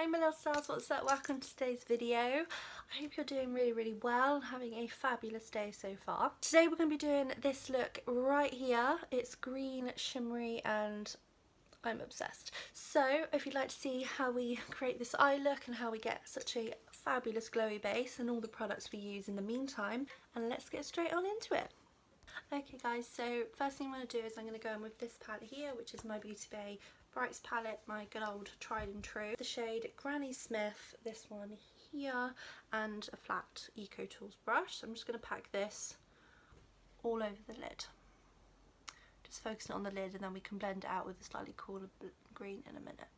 Hey my little stars, what's up? Welcome to today's video. I hope you're doing really well and having a fabulous day so far. Today we're going to be doing this look right here. It's green, shimmery, and I'm obsessed. So if you'd like to see how we create this eye look and how we get such a fabulous glowy base and all the products we use in the meantime, and let's get straight on into it. Okay guys, so first thing I'm going to do is I'm going to go in with this palette here, which is my Beauty Bay Brights palette, my good old tried and true. The shade Granny Smith, this one here, and a flat Eco Tools brush. So I'm just going to pack this all over the lid. Just focusing on the lid and then we can blend it out with a slightly cooler green in a minute.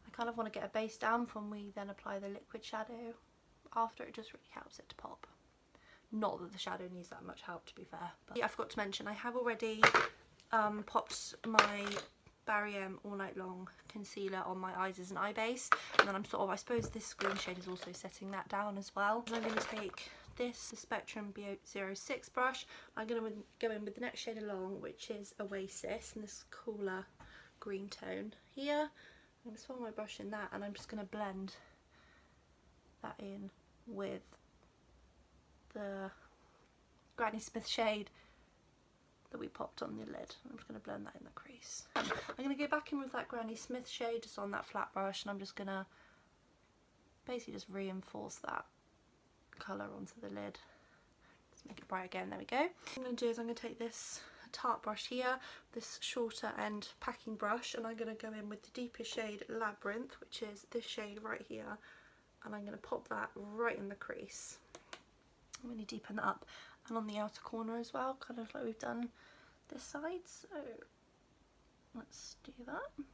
I kind of want to get a base down from we then apply the liquid shadow after. It just really helps it to pop. Not that the shadow needs that much help, to be fair. But yeah, I forgot to mention I have already popped my Barry M All Night Long concealer on my eyes as an eye base, and then I'm sort of, I suppose this green shade is also setting that down as well. I'm going to take this, the Spectrum B06 brush. I'm going to go in with the next shade along, which is Oasis, and this cooler green tone here. I'm going to swirl my brush in that, and I'm just going to blend that in with the Granny Smith shade that we popped on the lid. I'm just going to blend that in the crease. I'm going to go back in with that Granny Smith shade just on that flat brush, and I'm just going to basically just reinforce that colour onto the lid. Just make it bright again. There we go. What I'm going to do is I'm going to take this Tarte brush here, this shorter end packing brush, and I'm going to go in with the deeper shade Labyrinth, which is this shade right here, and I'm going to pop that right in the crease. Really deepen that up, and on the outer corner as well, kind of like we've done this side. So let's do that.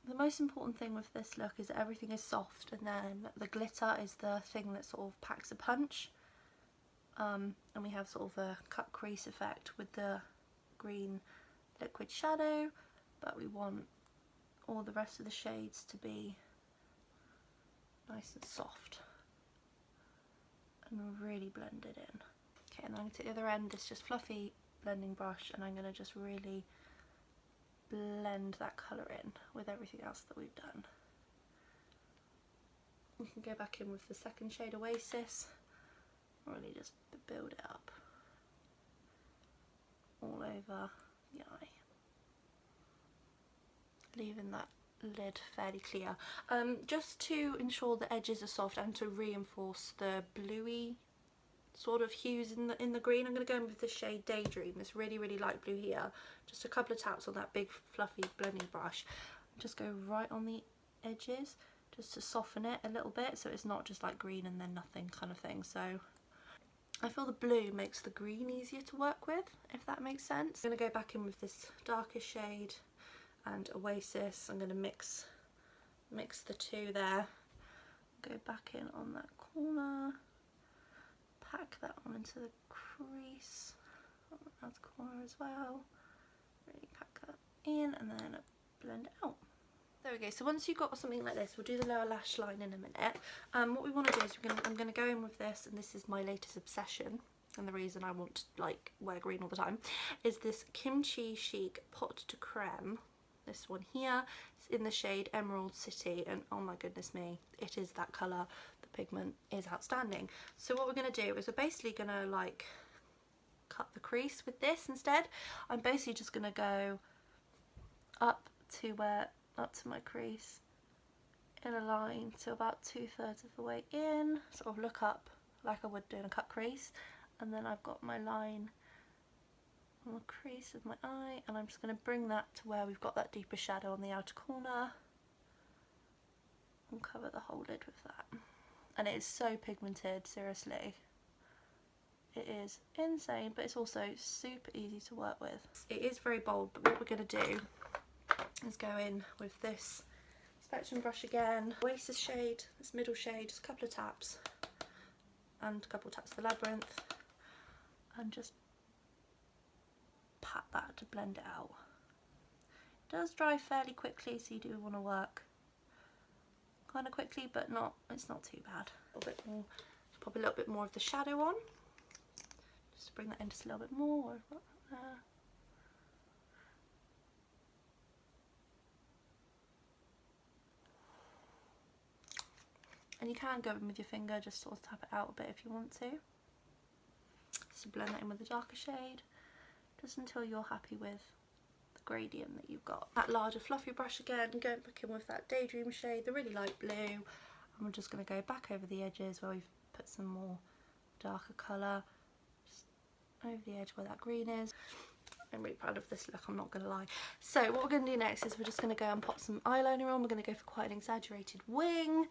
The most important thing with this look is that everything is soft, and then the glitter is the thing that sort of packs a punch, and we have sort of a cut crease effect with the green liquid shadow, but we want all the rest of the shades to be nice and soft and really blended in. Okay, and then I'm going to take the other end, this just fluffy blending brush, and I'm going to just really blend that colour in with everything else that we've done. We can go back in with the second shade Oasis, really just build it up all over the eye, leaving that lid fairly clear, just to ensure the edges are soft and to reinforce the bluey sort of hues in the green. I'm going to go in with the shade Daydream, this really light blue here. Just a couple of taps on that big fluffy blending brush, just go right on the edges just to soften it a little bit, so it's not just like green and then nothing kind of thing. So I feel the blue makes the green easier to work with, if that makes sense. I'm going to go back in with this darker shade and Oasis. I'm going to mix the two there, go back in on that corner, pack that one into the crease on the outer corner as well, really pack that in and then blend it out. There we go. So once you've got something like this, we'll do the lower lash line in a minute. What we want to do is I'm going to go in with this, and this is my latest obsession, and the reason I want to like wear green all the time, is this KIMCHI Chic Pot de Creme. This one here, it's in the shade Emerald City, and oh my goodness me, it is that colour. The pigment is outstanding. So what we're going to do is we're basically going to like cut the crease with this instead. I'm basically just going to go up to my crease in a line to about 2/3 of the way in, sort of look up like I would do in a cut crease, and then I've got my line on the crease of my eye, and I'm just going to bring that to where we've got that deeper shadow on the outer corner and cover the whole lid with that. And it is so pigmented, seriously. It is insane, but it's also super easy to work with. It is very bold, but what we're going to do is go in with this Spectrum brush again, Oasis shade, this middle shade, just a couple of taps, and a couple of taps of the Labyrinth, and just pat that to blend it out. It does dry fairly quickly, so you do want to work kind of quickly, but it's not too bad. A little bit more, pop a little bit more of the shadow on, just to bring that in just a little bit more. And you can go in with your finger, just sort of tap it out a bit if you want to. Just to blend that in with a darker shade, just until you're happy with the gradient that you've got. That larger fluffy brush again, going back in with that Daydream shade, the really light blue. And we're just going to go back over the edges where we've put some more darker colour, just over the edge where that green is. I'm really proud of this look, I'm not going to lie. So what we're going to do next is we're just going to go and pop some eyeliner on. We're going to go for quite an exaggerated wing.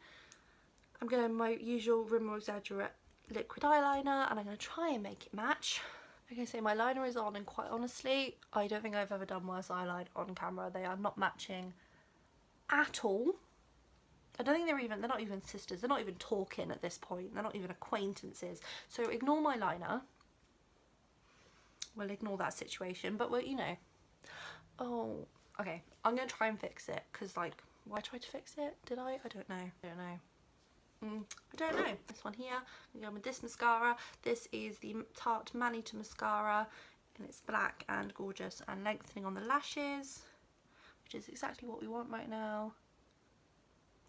I'm going to my usual Rimmel Exaggerate liquid eyeliner, and I'm going to try and make it match. Okay, so my liner is on, and quite honestly, I don't think I've ever done worse eyeliner on camera. They are not matching at all. I don't think they're not even sisters. They're not even talking at this point. They're not even acquaintances. So ignore my liner. We'll ignore that situation, but we'll, you know. Oh, okay. I'm going to try and fix it, because, like, why try to fix it? Did I? I don't know. I don't know. I don't know. This one here, I'm going with this mascara. This is the Tarte Maneater mascara, and it's black and gorgeous and lengthening on the lashes, which is exactly what we want right now.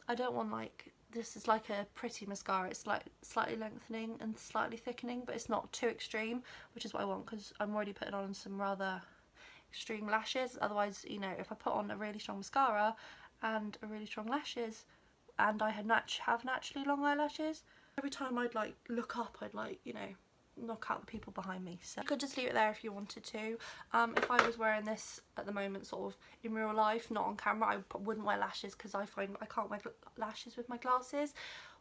I don't want, like, this is like a pretty mascara. It's like slightly lengthening and slightly thickening, but it's not too extreme, which is what I want, because I'm already putting on some rather extreme lashes. Otherwise, you know, if I put on a really strong mascara and a really strong lashes, and I have naturally long eyelashes, every time I'd like look up, I'd like, you know, knock out the people behind me. So you could just leave it there if you wanted to. If I was wearing this at the moment, sort of in real life, not on camera, I wouldn't wear lashes, because I find I can't wear lashes with my glasses,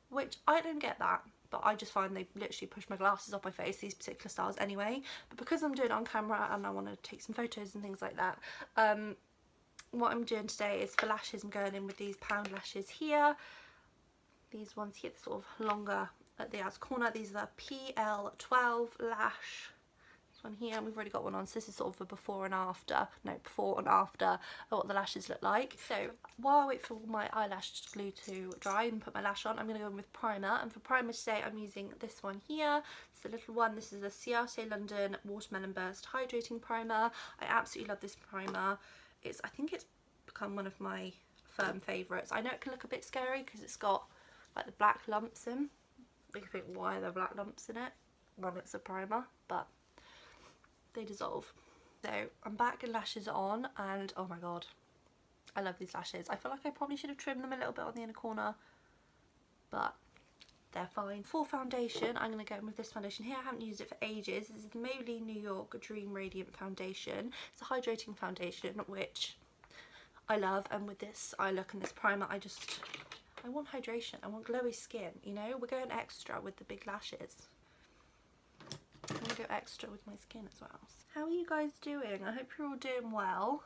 which I don't get that, but I just find they literally push my glasses off my face, these particular styles anyway. But because I'm doing it on camera and I want to take some photos and things like that, what I'm doing today is for lashes, I'm going in with these Poundlashes here. These ones here, sort of longer at the outer corner. These are the PL12 lash. This one here, and we've already got one on, so this is sort of a before and after of what the lashes look like. So while I wait for my eyelash glue to dry and put my lash on, I'm going to go in with primer. And for primer today, I'm using this one here. It's a little one. This is a Ciaté London Watermelon Burst Hydrating Primer. I absolutely love this primer. I think it's become one of my firm favourites. I know it can look a bit scary because it's got like the black lumps in. You think, why are there black lumps in it? Well, it's a primer, but they dissolve. So I'm back and lashes on, and oh my god, I love these lashes. I feel like I probably should have trimmed them a little bit on the inner corner, but they're fine. For foundation, I'm going to go in with this foundation here. I haven't used it for ages. This is the Maybelline New York Dream Radiant Foundation. It's a hydrating foundation, which I love, and with this eye look and this primer, I want hydration. I want glowy skin, you know? We're going extra with the big lashes. I want to go extra with my skin as well. How are you guys doing? I hope you're all doing well.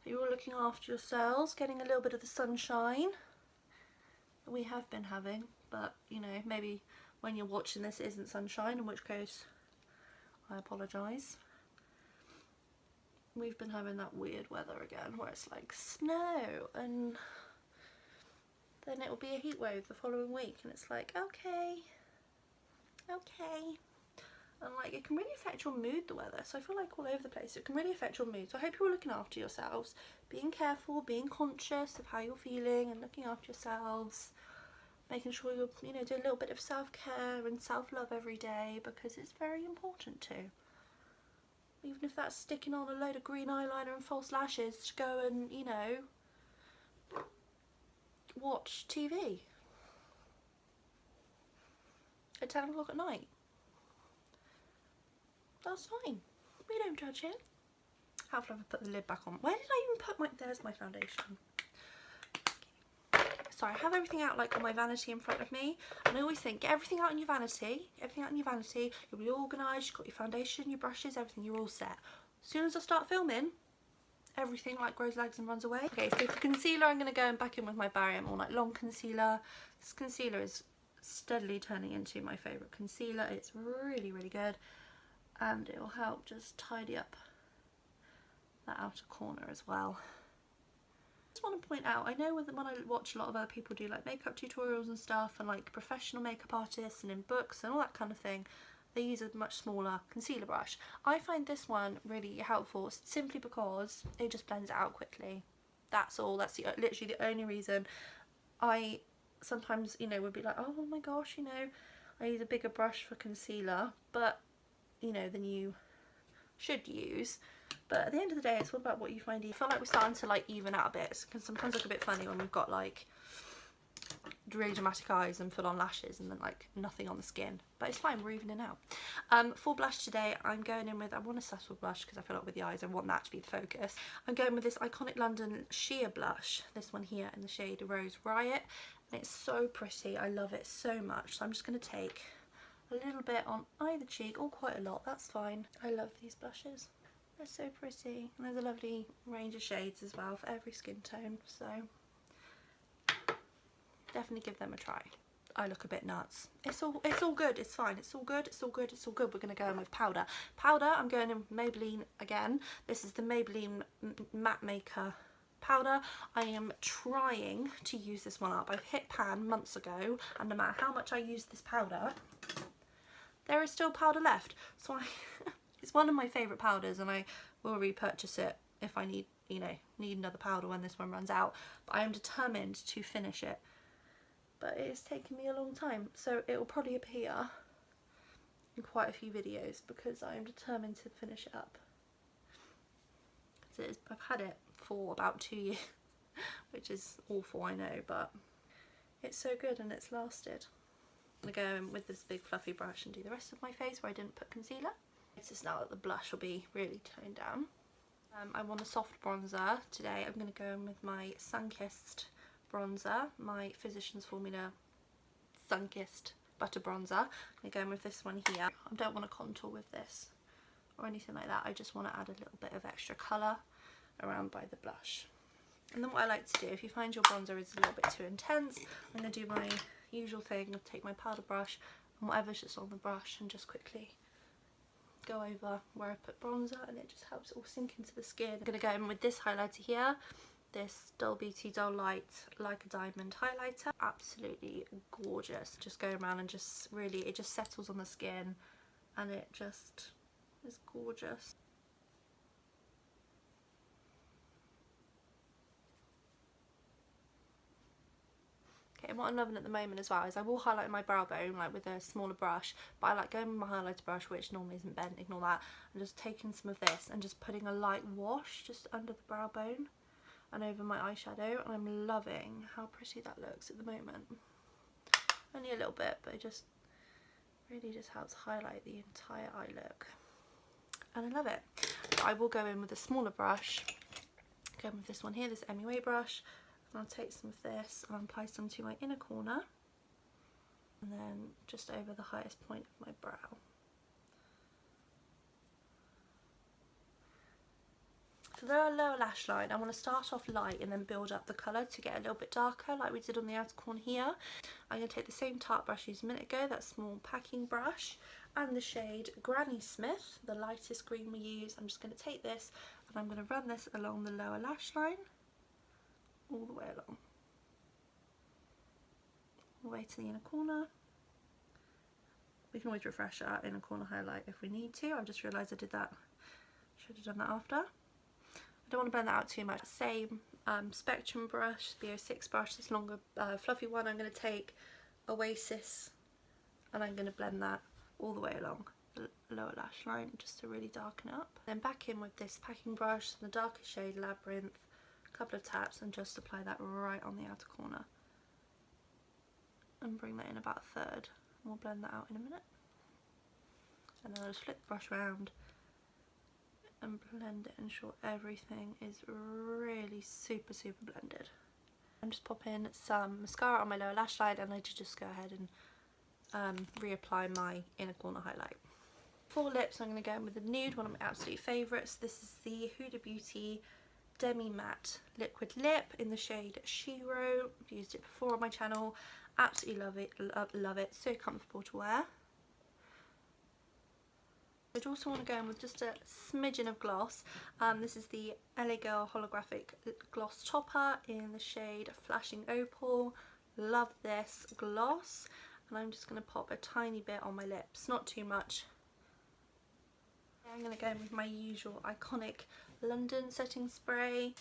Are you all looking after yourselves, getting a little bit of the sunshine that we have been having? But, you know, maybe when you're watching this it isn't sunshine, in which case I apologise. We've been having that weird weather again where it's like snow, and then it will be a heat wave the following week, and it's like, okay, and like it can really affect your mood, the weather. So I feel like all over the place it can really affect your mood. So I hope you're looking after yourselves, being careful, being conscious of how you're feeling, and looking after yourselves, making sure you're, you know, doing a little bit of self-care and self-love every day, because it's very important to. Even if that's sticking on a load of green eyeliner and false lashes to go and, you know, watch TV at 10 o'clock at night. That's fine. We don't judge it. How have I put the lid back on? Where did I even put my... There's my foundation. Sorry, I have everything out like on my vanity in front of me, and I always think, get everything out in your vanity, you'll be organised, you've got your foundation, your brushes, everything, you're all set. As soon as I start filming, everything like grows legs and runs away. Okay, so for concealer, I'm going to go back in with my Barry All Night Long concealer. This concealer is steadily turning into my favourite concealer. It's really, really good, and it will help just tidy up that outer corner as well. I just want to point out, I know when I watch a lot of other people do like makeup tutorials and stuff, and like professional makeup artists and in books and all that kind of thing, they use a much smaller concealer brush. I find this one really helpful simply because it just blends it out quickly. That's all. That's literally the only reason. I sometimes, you know, we'll be like, oh my gosh, you know, I need a bigger brush for concealer, but, you know, than you should use. But at the end of the day, it's all about what you find. I feel like we're starting to like even out a bit. It can sometimes look a bit funny when we've got like really dramatic eyes and full on lashes and then like nothing on the skin, but it's fine, we're evening out. For blush today, I'm going in with, I want a subtle blush because I feel like with the eyes I want that to be the focus. I'm going with this Iconic London sheer blush, this one here in the shade Rose Riot, and it's so pretty. I love it so much. So I'm just going to take a little bit on either cheek, or quite a lot, that's fine. I love these blushes, they're so pretty, and there's a lovely range of shades as well for every skin tone, so definitely give them a try. I look a bit nuts. It's all good, it's fine, it's all good, it's all good, it's all good. We're going to go in with powder. Powder, I'm going in with Maybelline again. This is the Maybelline Matte Maker powder. I am trying to use this one up. I've hit pan months ago, and no matter how much I use this powder, there is still powder left. So it's one of my favourite powders, and I will repurchase it if I need, you know, need another powder when this one runs out. But I am determined to finish it. But it is taking me a long time, so it will probably appear in quite a few videos because I am determined to finish it up. I've had it for about 2 years, which is awful, I know, but it's so good and it's lasted. I'm going to go in with this big fluffy brush and do the rest of my face where I didn't put concealer. It's just now that the blush will be really toned down. I want a soft bronzer today. I'm going to go in with my Sunkissed bronzer, my Physicians Formula Sunkissed Butter Bronzer. I'm going to go in with this one here. I don't want to contour with this or anything like that. I just want to add a little bit of extra colour around by the blush. And then what I like to do, if you find your bronzer is a little bit too intense, I'm going to do my usual thing of take my powder brush and whatever's just on the brush and just quickly go over where I put bronzer, and it just helps it all sink into the skin. I'm going to go in with this highlighter here, this Dull Beauty Dull Light Like a Diamond highlighter. Absolutely gorgeous. Just go around and just really, it just settles on the skin and it just is gorgeous. Okay, and what I'm loving at the moment as well is I will highlight my brow bone like with a smaller brush, but I like going with my highlighter brush, which normally isn't bent, ignore that, and just taking some of this and just putting a light wash just under the brow bone and over my eyeshadow, and I'm loving how pretty that looks at the moment. Only a little bit, but it just really just helps highlight the entire eye look, and I love it. I will go in with a smaller brush, go in with this one here, this MUA brush, and I'll take some of this and apply some to my inner corner and then just over the highest point of my brow. For the lower lash line, I want to start off light and then build up the colour to get a little bit darker like we did on the outer corner here. I'm going to take the same Tarte brush used a minute ago, that small packing brush, and the shade Granny Smith, the lightest green we use. I'm just going to take this and I'm going to run this along the lower lash line, all the way along, all the way to the inner corner. We can always refresh our inner corner highlight if we need to. I've just realised I did that, should have done that after. I don't want to blend that out too much. Same Spectrum brush, the 06 brush, this longer fluffy one. I'm going to take Oasis and I'm going to blend that all the way along the lower lash line just to really darken it up. Then back in with this packing brush, the darker shade Labyrinth, a couple of taps, and just apply that right on the outer corner and bring that in about a third. We'll blend that out in a minute, and then I'll just flip the brush around and blend it, ensure everything is really super blended. I'm just popping some mascara on my lower lash line, and I just go ahead and reapply my inner corner highlight. For lips, I'm going to go in with the nude, one of my absolute favourites. This is the Huda Beauty Demi Matte Liquid Lip in the shade Shiro. I've used it before on my channel, absolutely love it, love it, so comfortable to wear. I'd also want to go in with just a smidgen of gloss. This is the LA Girl Holographic Gloss Topper in the shade Flashing Opal. Love this gloss, and I'm just going to pop a tiny bit on my lips, not too much. I'm going to go in with my usual iconic London setting spray.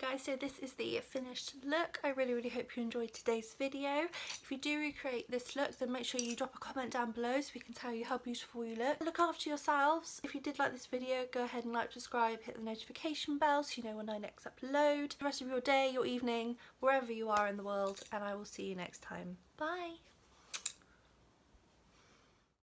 Guys, so this is the finished look. I really hope you enjoyed today's video. If you do recreate this look, then make sure you drop a comment down below so we can tell you how beautiful you look. Look after yourselves. If you did like this video, go ahead and like, subscribe, hit the notification bell so you know when I next upload. The rest of your day, your evening, wherever you are in the world, and I will see you next time. Bye!